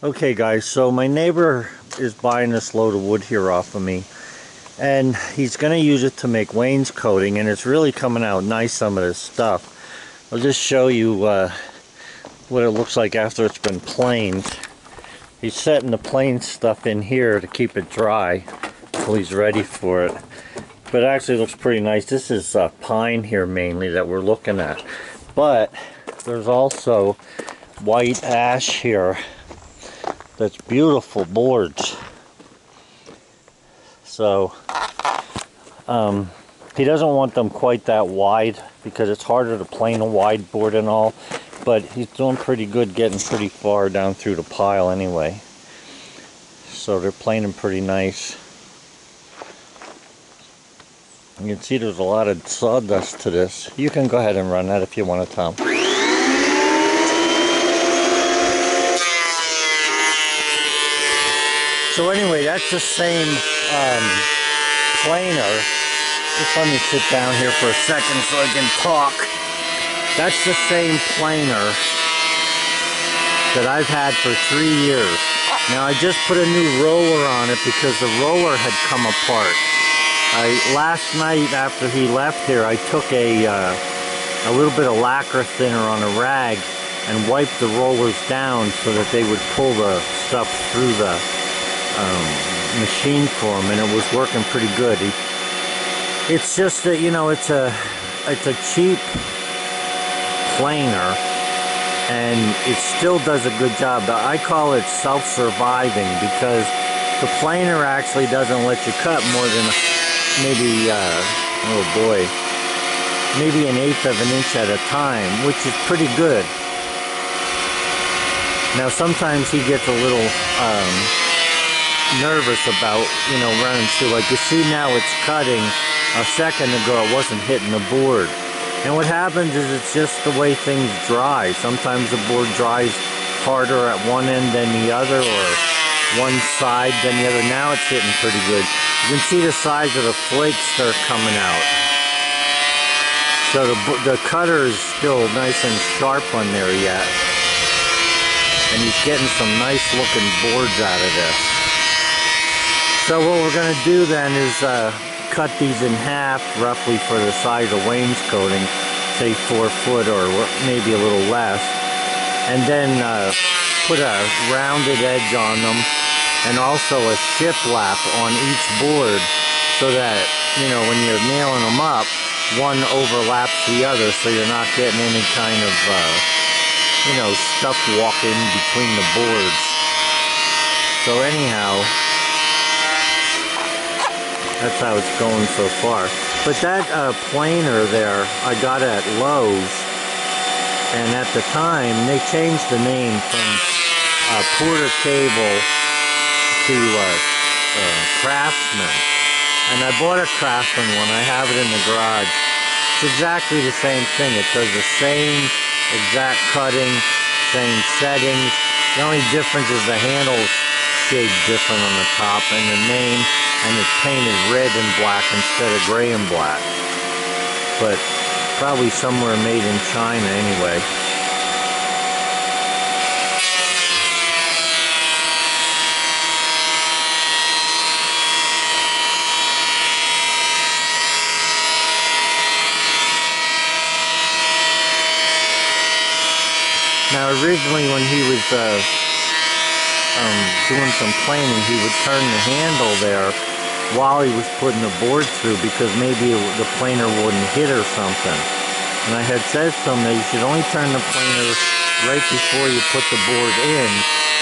Okay guys, so my neighbor is buying this load of wood here off of me, and he's going to use it to make wainscoting, and it's really coming out nice, some of this stuff. I'll just show you what it looks like after it's been planed. He's setting the plain stuff in here to keep it dry until he's ready for it. But it actually looks pretty nice. This is pine here mainly that we're looking at, but there's also white ash here. That's beautiful boards. So he doesn't want them quite that wide because it's harder to plane a wide board and all, but he's doing pretty good getting pretty far down through the pile anyway. So they're planing pretty nice. You can see there's a lot of sawdust to this. You can go ahead and run that if you want to, Tom. So anyway, that's the same planer. Just let me sit down here for a second so I can talk. That's the same planer that I've had for 3 years. Now I just put a new roller on it because the roller had come apart. Last night after he left here, I took a little bit of lacquer thinner on a rag and wiped the rollers down so that they would pull the stuff through the machine for him, and it was working pretty good. It's just that, you know, it's a cheap planer, and it still does a good job. I call it self-surviving because the planer actually doesn't let you cut more than maybe oh boy, maybe 1/8 of an inch at a time, which is pretty good. Now sometimes he gets a little nervous about, you know, running through. Like you see now it's cutting. A second ago it wasn't hitting the board. And what happens is it's just the way things dry. Sometimes the board dries harder at one end than the other, or one side than the other. Now it's hitting pretty good. You can see the size of the flakes start coming out. So the cutter is still nice and sharp on there yet. And he's getting some nice looking boards out of this. So what we're going to do then is cut these in half roughly for the size of wainscoting, say 4 foot or maybe a little less, and then put a rounded edge on them and also a shiplap on each board so that, you know, when you're nailing them up, one overlaps the other so you're not getting any kind of you know, stuff walking between the boards. So anyhow, that's how it's going so far. But that planer there, I got at Lowe's, and at the time they changed the name from Porter Cable to Craftsman. And I bought a Craftsman one. I have it in the garage. It's exactly the same thing. It does the same exact cutting, same settings. The only difference is the handle's shaped different on the top and the name, and it's painted red and black instead of gray and black. But probably somewhere made in China anyway. Now originally when he was doing some planing, he would turn the handle there while he was putting the board through because maybe the planer wouldn't hit or something. And I had said to him that you should only turn the planer right before you put the board in,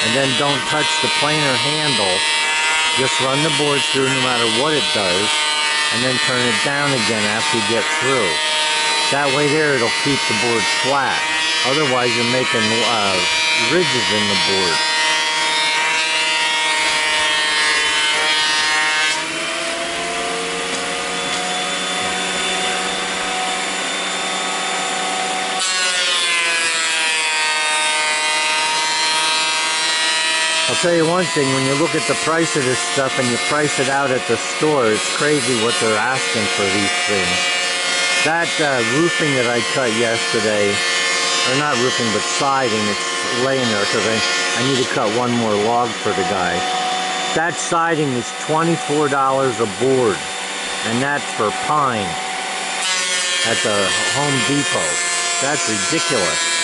and then don't touch the planer handle. Just run the board through no matter what it does, and then turn it down again after you get through. That way there it'll keep the board flat. Otherwise you're making ridges in the board. I'll tell you one thing, when you look at the price of this stuff and you price it out at the store, it's crazy what they're asking for these things. That roofing that I cut yesterday or not roofing, but siding. It's laying there because I need to cut one more log for the guy. That siding is $24 a board, and that's for pine at the Home Depot. That's ridiculous.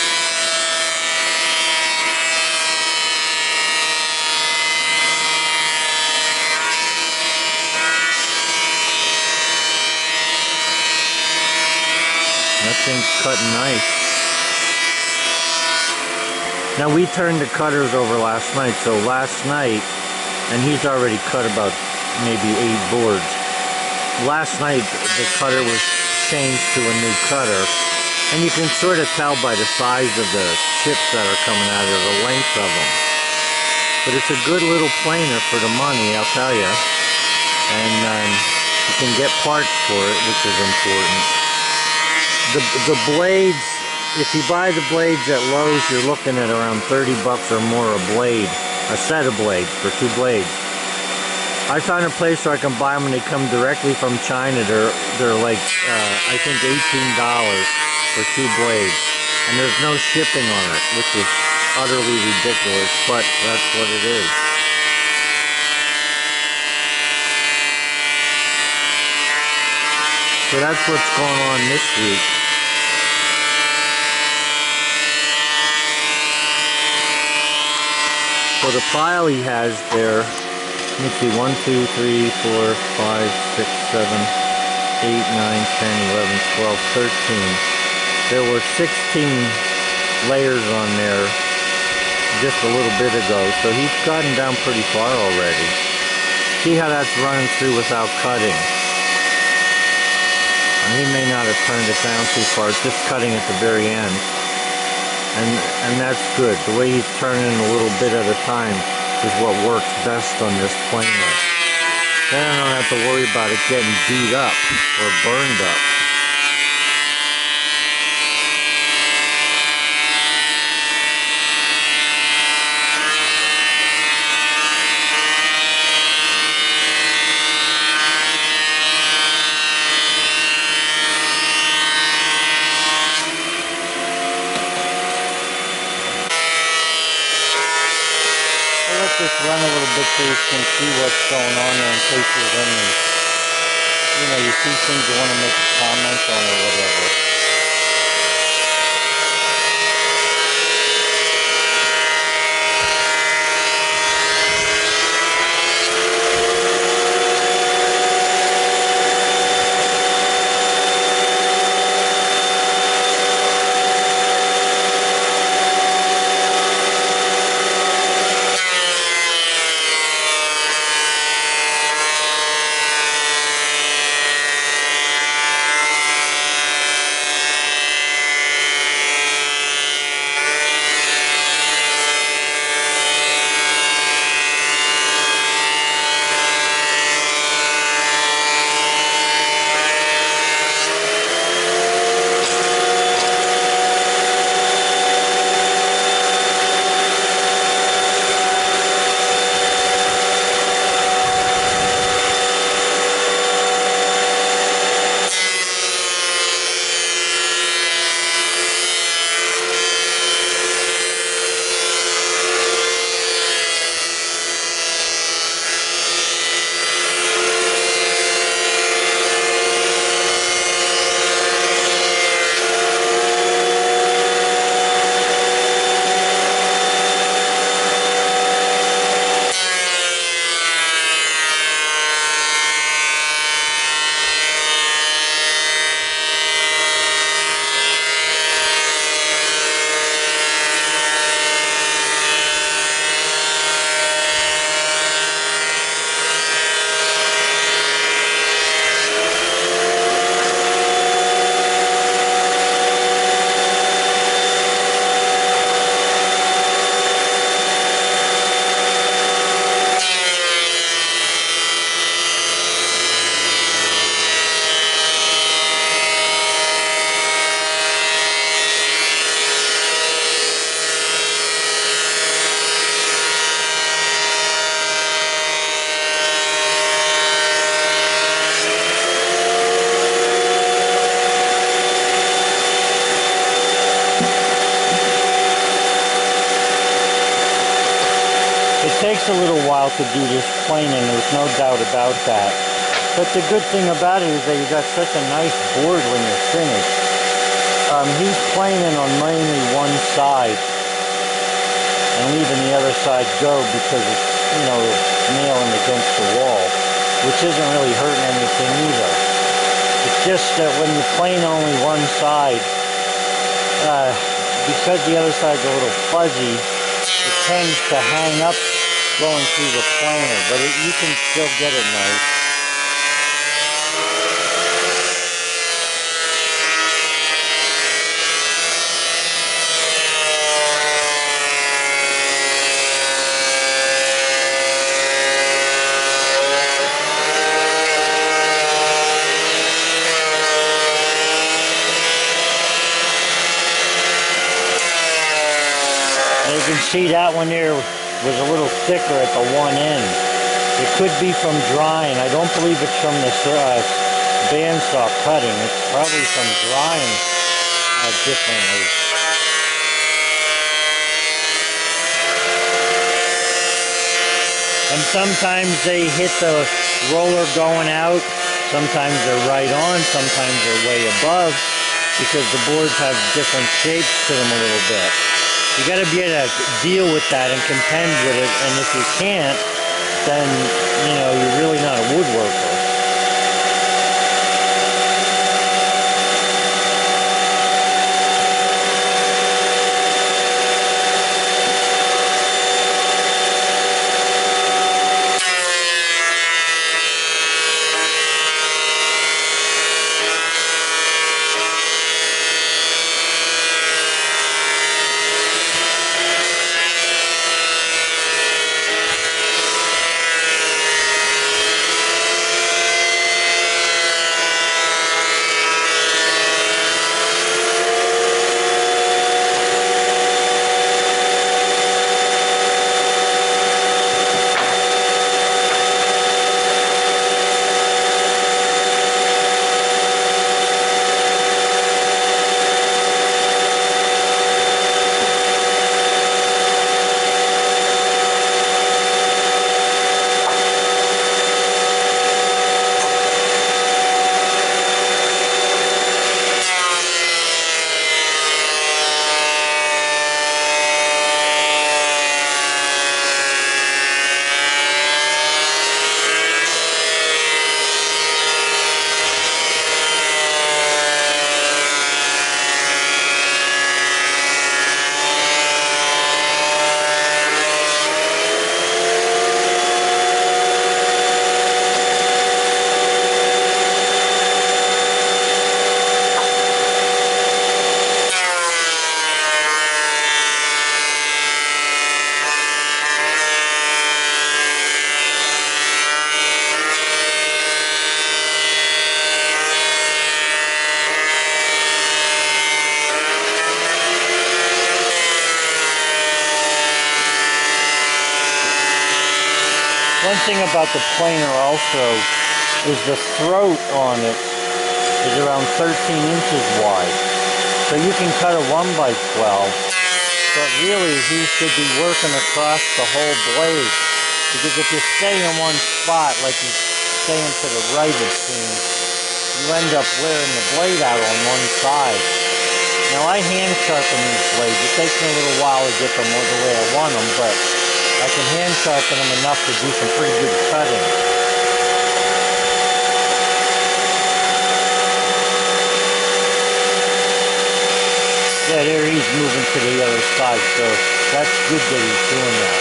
That thing's cutting nice. Now we turned the cutters over last night, so last night, and he's already cut about maybe 8 boards. Last night the cutter was changed to a new cutter, and you can sort of tell by the size of the chips that are coming out of the length of them. But it's a good little planer for the money, I'll tell you. And you can get parts for it, which is important. The blades, if you buy the blades at Lowe's, you're looking at around 30 bucks or more a blade, a set of blades for 2 blades. I found a place where I can buy them and they come directly from China. They're like, I think $18 for 2 blades. And there's no shipping on it, which is utterly ridiculous, but that's what it is. So that's what's going on this week. So the pile he has there, let me see, 1, 2, 3, 4, 5, 6, 7, 8, 9, 10, 11, 12, 13. There were 16 layers on there just a little bit ago, so he's gotten down pretty far already. See how that's running through without cutting. And he may not have turned it down too far, it's just cutting at the very end. And that's good. The way he's turning a little bit at a time is what works best on this planer. Then I don't have to worry about it getting beat up or burned up. Just run a little bit so you can see what's going on there in case there's any, you see things you want to make a comment on or whatever. It takes a little while to do this planing, there's no doubt about that. But the good thing about it is that you got such a nice board when you're finished. He's planing on mainly one side and leaving the other side go because it's, you know, nailing against the wall, which isn't really hurting anything either. It's just that when you plane only one side, because the other side's a little fuzzy, it tends to hang up going through the planer, but you can still get it nice. And you can see that one there was a little thicker at the one end. It could be from drying. I don't believe it's from the bandsaw cutting. It's probably from drying differently. And sometimes they hit the roller going out. Sometimes they're right on. Sometimes they're way above because the boards have different shapes to them a little bit. You got to be able to deal with that and contend with it, and if you can't, then, you know, you're really not a woodworker. One thing about the planer also is the throat on it is around 13 inches wide. So you can cut a 1x12, but really he should be working across the whole blade. Because if you stay in one spot, like you're staying to the right it seems, you end up wearing the blade out on one side. Now I hand sharpen these blades. It takes me a little while to get them the way I want them, but I can hand sharpen them enough to do some pretty good cutting. Yeah, there he's moving to the other side, so that's good that he's doing that.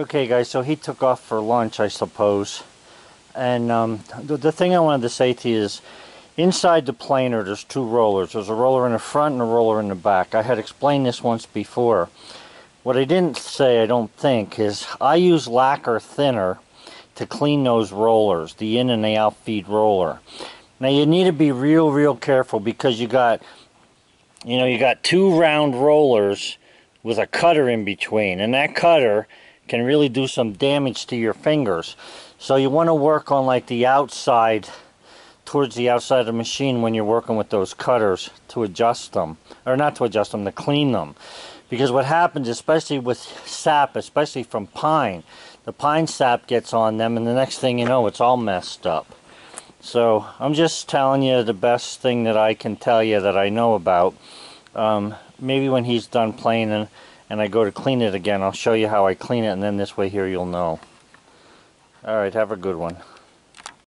Okay guys, so he took off for lunch, I suppose. And the thing I wanted to say to you is, inside the planer there's two rollers. There's a roller in the front and a roller in the back. I had explained this once before. What I didn't say, I don't think, is I use lacquer thinner to clean those rollers, the in and the out feed roller. Now you need to be real careful, because you got two round rollers with a cutter in between, and that cutter can really do some damage to your fingers. So you want to work on like the outside, towards the outside of the machine when you're working with those cutters, to adjust them, or not to adjust them, to clean them. Because what happens, especially with sap, especially from pine, the pine sap gets on them, and the next thing you know, it's all messed up. So I'm just telling you the best thing that I can tell you that I know about. Maybe when he's done playing and I go to clean it again, I'll show you how I clean it, and then this way here you'll know. Alright, have a good one.